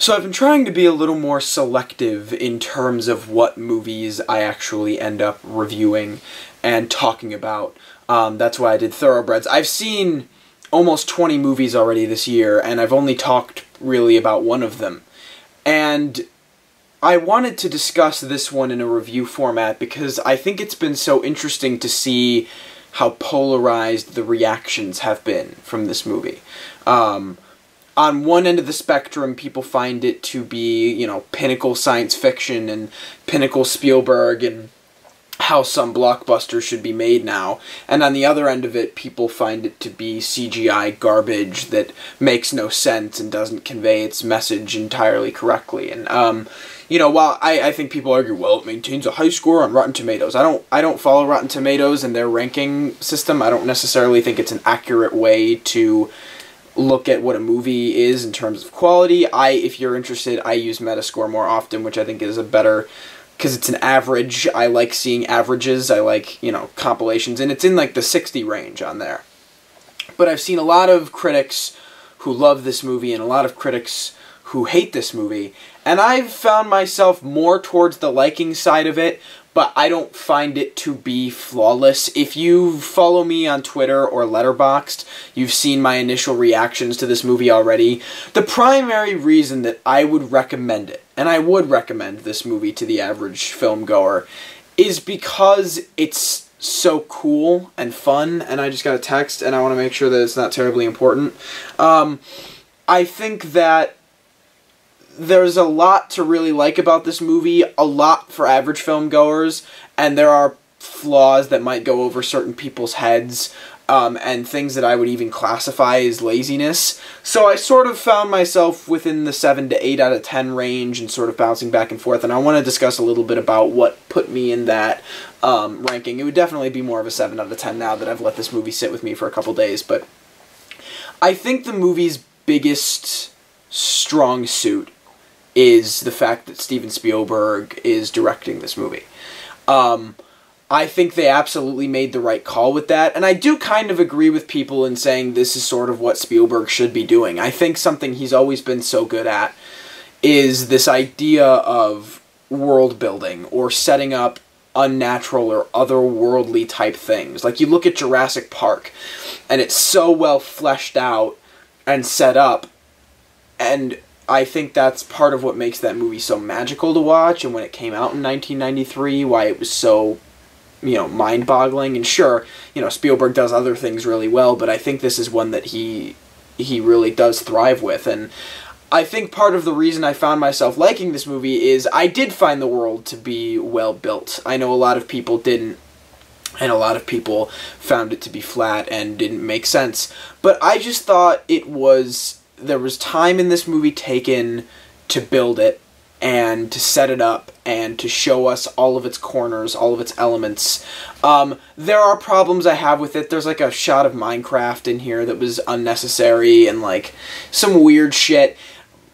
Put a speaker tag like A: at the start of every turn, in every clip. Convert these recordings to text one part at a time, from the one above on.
A: So I've been trying to be a little more selective in terms of what movies I actually end up reviewing and talking about. That's why I did Thoroughbreds. I've seen almost 20 movies already this year, and I've only talked really about one of them. And I wanted to discuss this one in a review format because I think it's been so interesting to see how polarized the reactions have been from this movie. On one end of the spectrum, people find it to be, you know, pinnacle science fiction and pinnacle Spielberg and how some blockbusters should be made now. And on the other end of it, people find it to be CGI garbage that makes no sense and doesn't convey its message entirely correctly. And, you know, while I think people argue, well, it maintains a high score on Rotten Tomatoes. I don't follow Rotten Tomatoes and their ranking system. I don't necessarily think it's an accurate way to look at what a movie is in terms of quality. If you're interested, I use Metascore more often, which I think is a better, because it's an average. I like seeing averages. I like, you know, compilations, and it's in like the 60 range on there. But I've seen a lot of critics who love this movie and a lot of critics who hate this movie, and I've found myself more towards the liking side of it, but I don't find it to be flawless. If you follow me on Twitter or Letterboxd, you've seen my initial reactions to this movie already. The primary reason that I would recommend it, and I would recommend this movie to the average film goer, is because it's so cool and fun. And I just got a text, and I want to make sure that it's not terribly important. I think that there's a lot to really like about this movie, a lot for average film goers, and there are flaws that might go over certain people's heads, and things that I would even classify as laziness. So I sort of found myself within the 7 to 8 out of 10 range and sort of bouncing back and forth, and I want to discuss a little bit about what put me in that ranking. It would definitely be more of a 7 out of 10 now that I've let this movie sit with me for a couple days, but I think the movie's biggest strong suit is the fact that Steven Spielberg is directing this movie. I think they absolutely made the right call with that, and I do kind of agree with people in saying this is sort of what Spielberg should be doing. I think something he's always been so good at is this idea of world building, or setting up unnatural or otherworldly type things. Like, you look at Jurassic Park, and it's so well fleshed out and set up, and I think that's part of what makes that movie so magical to watch, and when it came out in 1993, why it was so, you know, mind-boggling. And sure, you know, Spielberg does other things really well, but I think this is one that he really does thrive with. And I think part of the reason I found myself liking this movie is I did find the world to be well built. I know a lot of people didn't, and a lot of people found it to be flat and didn't make sense, but I just thought there was time in this movie taken to build it and to set it up and to show us all of its corners, all of its elements. There are problems I have with it. There's like a shot of Minecraft in here that was unnecessary and like some weird shit.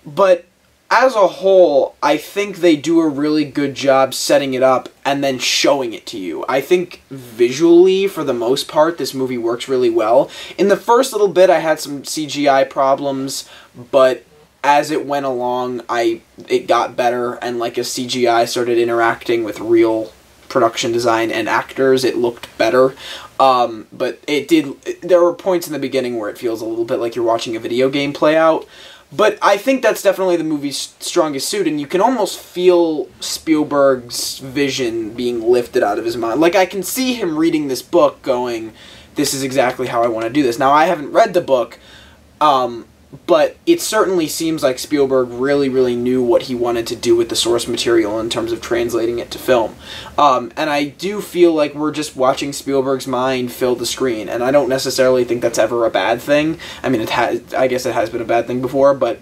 A: But as a whole, I think they do a really good job setting it up and then showing it to you. I think visually, for the most part, this movie works really well. In the first little bit, I had some CGI problems, but as it went along, it got better, and like as CGI started interacting with real production design and actors, it looked better. But there were points in the beginning where it feels a little bit like you're watching a video game play out. But I think that's definitely the movie's strongest suit, and you can almost feel Spielberg's vision being lifted out of his mind. Like, I can see him reading this book going, this is exactly how I want to do this. Now, I haven't read the book, but it certainly seems like Spielberg really, really knew what he wanted to do with the source material in terms of translating it to film. And I do feel like we're just watching Spielberg's mind fill the screen, and I don't necessarily think that's ever a bad thing. I mean, I guess it has been a bad thing before, but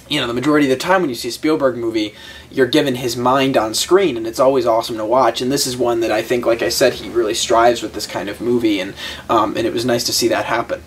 A: you know, the majority of the time when you see a Spielberg movie, you're given his mind on screen, and it's always awesome to watch. And this is one that I think, like I said, he really strives with this kind of movie, and it was nice to see that happen.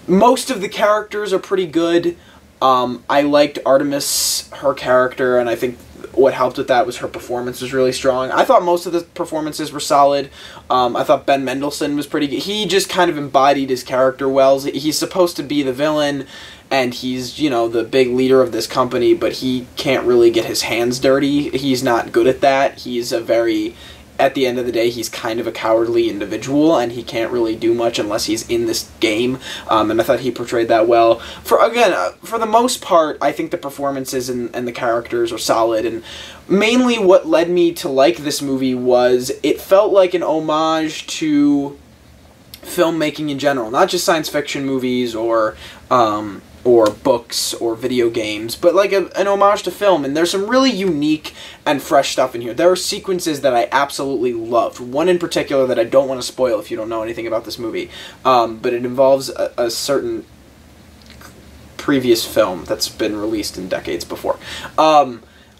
A: Most of the characters are pretty good. I liked Artemis, her character, and I think what helped with that was her performance was really strong. I thought most of the performances were solid. I thought Ben Mendelsohn was pretty good. He just kind of embodied his character well. He's supposed to be the villain, and he's, you know, the big leader of this company, but he can't really get his hands dirty. He's not good at that. He's a very, at the end of the day, he's kind of a cowardly individual, and he can't really do much unless he's in this game, and I thought he portrayed that well. For the most part, I think the performances and the characters are solid, and mainly what led me to like this movie was it felt like an homage to filmmaking in general, not just science fiction movies or books or video games, but like an homage to film. And there's some really unique and fresh stuff in here. There are sequences that I absolutely loved. One in particular that I don't want to spoil if you don't know anything about this movie, but it involves a certain previous film that's been released in decades before.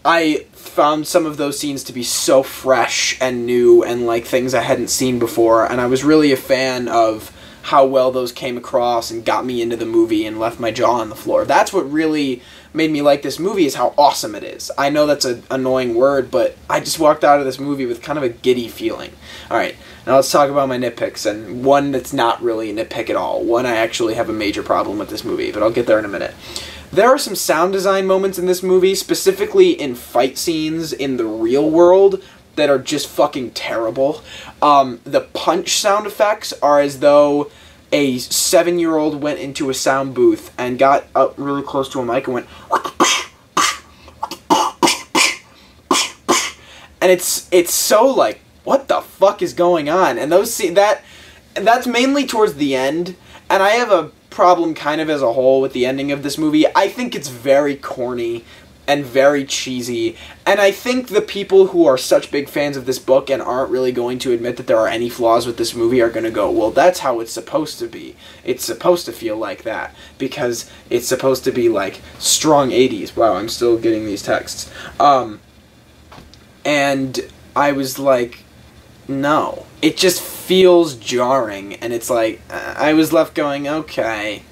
A: I found some of those scenes to be so fresh and new and like things I hadn't seen before, and I was really a fan of how well those came across and got me into the movie and left my jaw on the floor. That's what really made me like this movie, is how awesome it is. I know that's an annoying word, but I just walked out of this movie with kind of a giddy feeling. Alright, now let's talk about my nitpicks, and one that's not really a nitpick at all. One I actually have a major problem with this movie, but I'll get there in a minute. There are some sound design moments in this movie, specifically in fight scenes in the real world, that are just fucking terrible. The punch sound effects are as though a 7-year-old went into a sound booth and got up really close to a mic and went, and it's so like, what the fuck is going on? And that's mainly towards the end, and I have a problem kind of as a whole with the ending of this movie. I think it's very corny and very cheesy, and I think the people who are such big fans of this book and aren't really going to admit that there are any flaws with this movie are going to go, well, that's how it's supposed to be. It's supposed to feel like that, because it's supposed to be like strong 80s. Wow, I'm still getting these texts. And I was like, no. It just feels jarring, and it's like, I was left going, okay,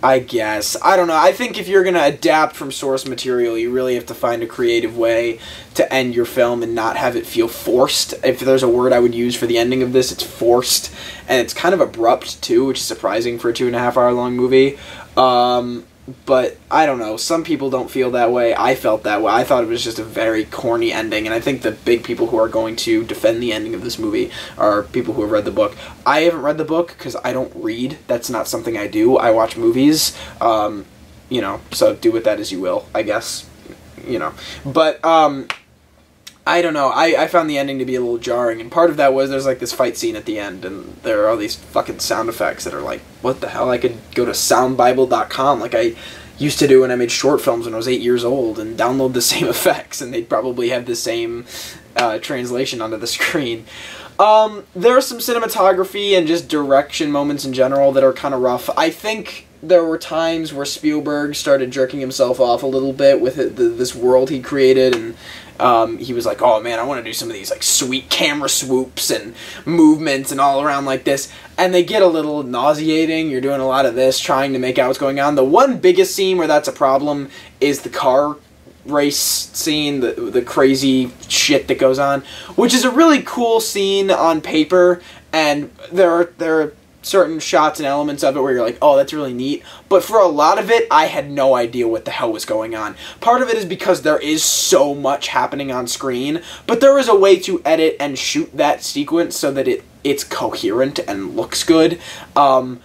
A: I guess. I don't know. I think if you're going to adapt from source material, you really have to find a creative way to end your film and not have it feel forced. If there's a word I would use for the ending of this, it's forced. And it's kind of abrupt, too, which is surprising for a 2.5-hour long movie. But, I don't know. Some people don't feel that way. I felt that way. I thought it was just a very corny ending, and I think the big people who are going to defend the ending of this movie are people who have read the book. I haven't read the book because I don't read. That's not something I do. I watch movies, you know, so do with that as you will, I guess, you know. But, I don't know. I found the ending to be a little jarring, and part of that was there's like this fight scene at the end, and there are all these fucking sound effects that are like, what the hell? I could go to soundbible.com like I used to do when I made short films when I was 8 years old and download the same effects, and they'd probably have the same translation onto the screen. There are some cinematography and just direction moments in general that are kind of rough. I think there were times where Spielberg started jerking himself off a little bit with this world he created, and he was like, oh man, I want to do some of these like sweet camera swoops and movements and all around like this, and they get a little nauseating. You're doing a lot of this, trying to make out what's going on. The one biggest scene where that's a problem is the car race scene, the crazy shit that goes on, which is a really cool scene on paper, and there are certain shots and elements of it where you're like, oh, that's really neat. But for a lot of it, I had no idea what the hell was going on. Part of it is because there is so much happening on screen, but there is a way to edit and shoot that sequence so that it's coherent and looks good. And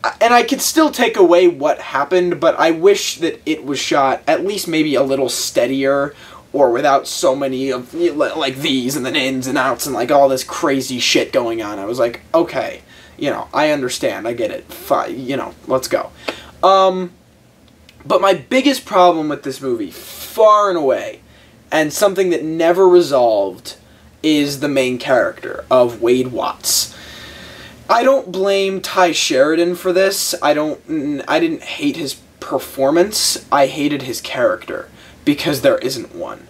A: I could still take away what happened, but I wish that it was shot at least maybe a little steadier, or without so many of like these and then ins and outs and like all this crazy shit going on. I was like, okay, you know, I understand, I get it, fine, you know, let's go. But my biggest problem with this movie, far and away, and something that never resolved, is the main character of Wade Watts. I don't blame Ty Sheridan for this. I didn't hate his performance. I hated his character, because there isn't one.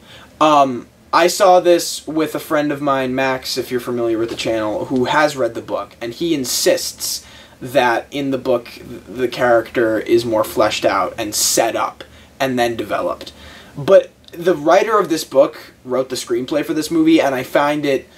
A: I saw this with a friend of mine, Max, if you're familiar with the channel, who has read the book, and he insists that in the book the character is more fleshed out and set up and then developed. But the writer of this book wrote the screenplay for this movie, and I find it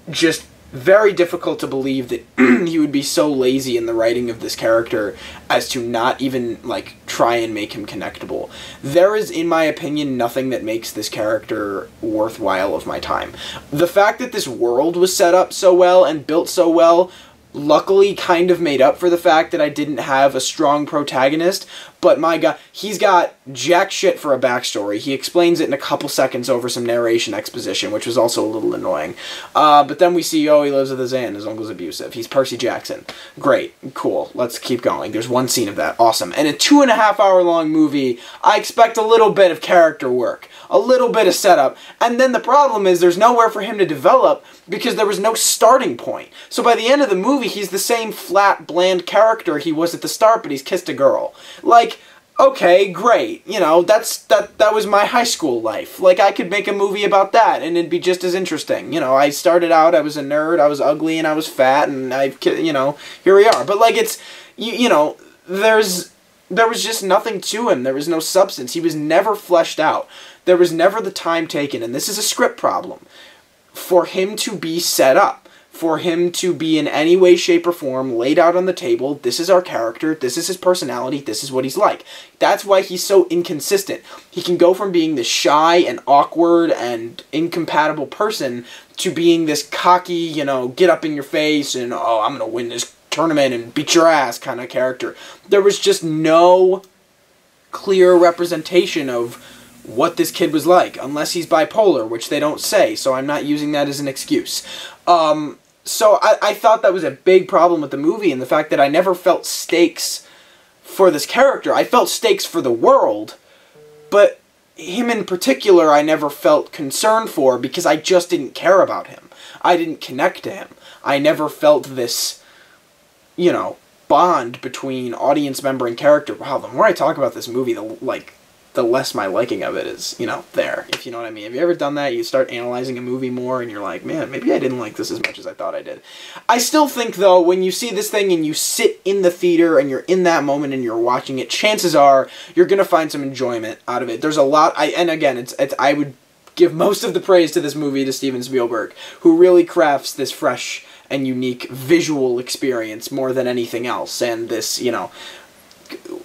A: just very difficult to believe that he would be so lazy in the writing of this character as to not even, like, try and make him connectable. There is, in my opinion, nothing that makes this character worthwhile of my time. The fact that this world was set up so well and built so well luckily kind of made up for the fact that I didn't have a strong protagonist, but my god, he's got jack shit for a backstory. He explains it in a couple seconds over some narration exposition, which was also a little annoying. But then we see, oh, he lives with his aunt, his uncle's abusive. He's Percy Jackson. Great, cool, let's keep going. There's one scene of that, awesome. And a 2.5 hour long movie, I expect a little bit of character work, a little bit of setup, and then the problem is there's nowhere for him to develop because there was no starting point. So by the end of the movie, he's the same flat, bland character he was at the start, but he's kissed a girl. Like, okay, great. You know, that was my high school life. Like, I could make a movie about that, and it'd be just as interesting. You know, I started out, I was a nerd, I was ugly, and I was fat, and you know, here we are. But, like, it's, you know, there was just nothing to him. There was no substance. He was never fleshed out. There was never the time taken, and this is a script problem, for him to be set up, for him to be in any way, shape, or form laid out on the table. This is our character, this is his personality, this is what he's like. That's why he's so inconsistent. He can go from being this shy and awkward and incompatible person to being this cocky, you know, get up in your face and, oh, I'm gonna win this tournament and beat your ass kind of character. There was just no clear representation of what this kid was like, unless he's bipolar, which they don't say, so I'm not using that as an excuse. So I thought that was a big problem with the movie, and the fact that I never felt stakes for this character. I felt stakes for the world, but him in particular I never felt concern for because I just didn't care about him. I didn't connect to him. I never felt this, you know, bond between audience member and character. Wow, the more I talk about this movie, the less my liking of it is, you know, there, if you know what I mean. Have you ever done that? You start analyzing a movie more and you're like, man, maybe I didn't like this as much as I thought I did. I still think, though, when you see this thing and you sit in the theater and you're in that moment and you're watching it, chances are you're going to find some enjoyment out of it. There's a lot, and again, I would give most of the praise to this movie to Steven Spielberg, who really crafts this fresh and unique visual experience more than anything else, and this, you know,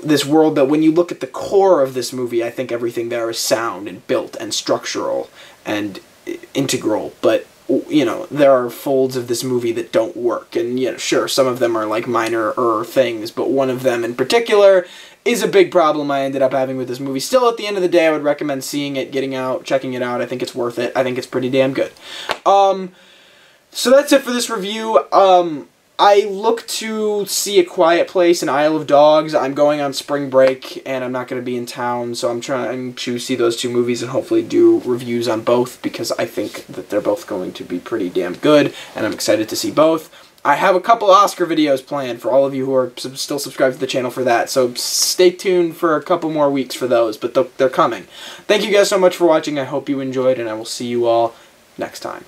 A: this world that when you look at the core of this movie, I think everything there is sound and built and structural and integral, but, you know, there are folds of this movie that don't work, and, you know, sure, some of them are, like, minor things, but one of them in particular is a big problem I ended up having with this movie. Still, at the end of the day, I would recommend seeing it, getting out, checking it out. I think it's worth it. I think it's pretty damn good. So that's it for this review. I look to see A Quiet Place and Isle of Dogs. I'm going on spring break, and I'm not going to be in town, so I'm trying to see those two movies and hopefully do reviews on both, because I think that they're both going to be pretty damn good, and I'm excited to see both. I have a couple Oscar videos planned for all of you who are still subscribed to the channel for that, so stay tuned for a couple more weeks for those, but they're coming. Thank you guys so much for watching. I hope you enjoyed, and I will see you all next time.